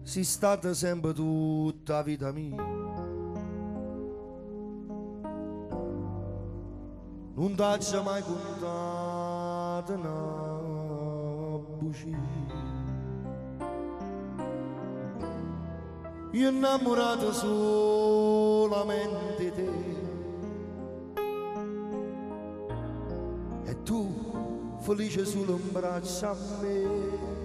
sei stata sempre tutta la vita mia. Non t'ho mai contato una bugia. Io innamorato solamente di te. E tu felice solo in braccio a me.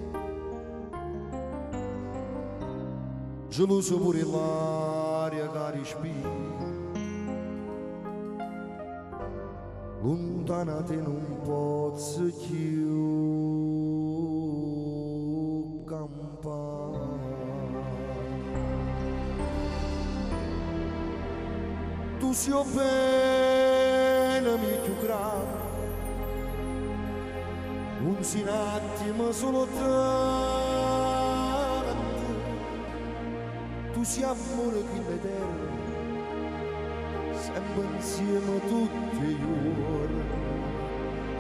Geloso pure l'aria che respiri. Lontana te non posso più campare. Tu sei bene più grande, non si un attimo solo tanto. Tu sei amore che l'eterno, sempre insieme tutti gli giorni.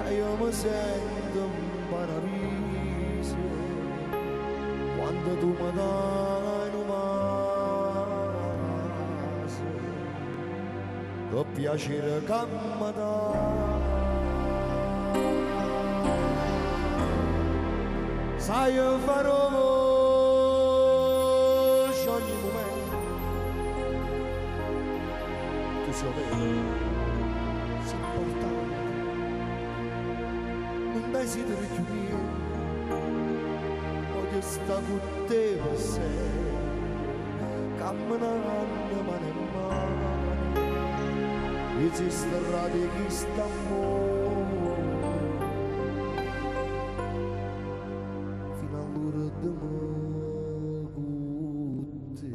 E io mi sento un paradiso quando tu mi dai un vaso, che piacere che mi dai. Sai io farò ogni momento. Tu sei vero, sei importante, non desideri più niente, voglio stare con te per sempre, camminando mano in mano, esisterà di chi sta amore, fino all'ora di me con te.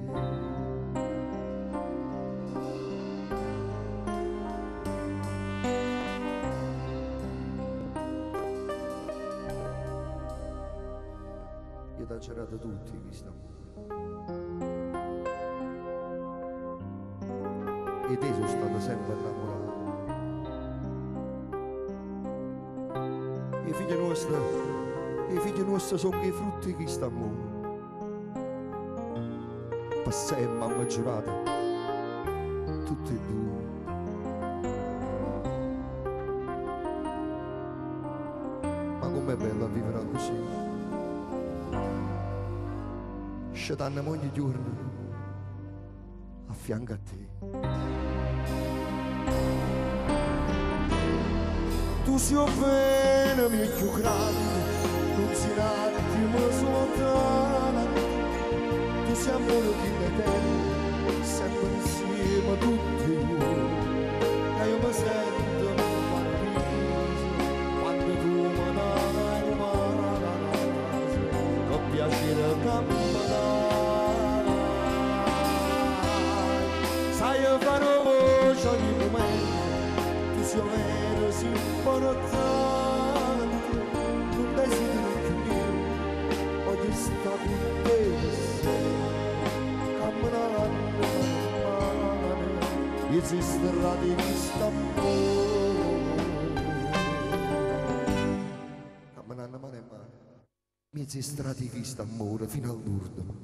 Io t'ho girato tutti questo amore. E te sono stato sempre innamorato. I figli nostri sono i frutti di questo amore. Per sempre hanno giurato, tutti e due. Ma com'è bello vivere così. Scetanno ogni giorno a fianco a te. Tu sei bene più grande, non si un attimo solo tanto. Tu sei amore che l'eterno, sempre insieme tutti i giorni. E io mi sento un paradiso quando tu mi dai un vaso, che piacere che mi dai. Sai io farò voce ogni momento. Tu sei vero, sei importante, non desidero più niente, voglio stare con te per sempre, camminando mano, esisterà di questo amore, camminando mano in mano, esisterà di questo amore fino all'ultimo.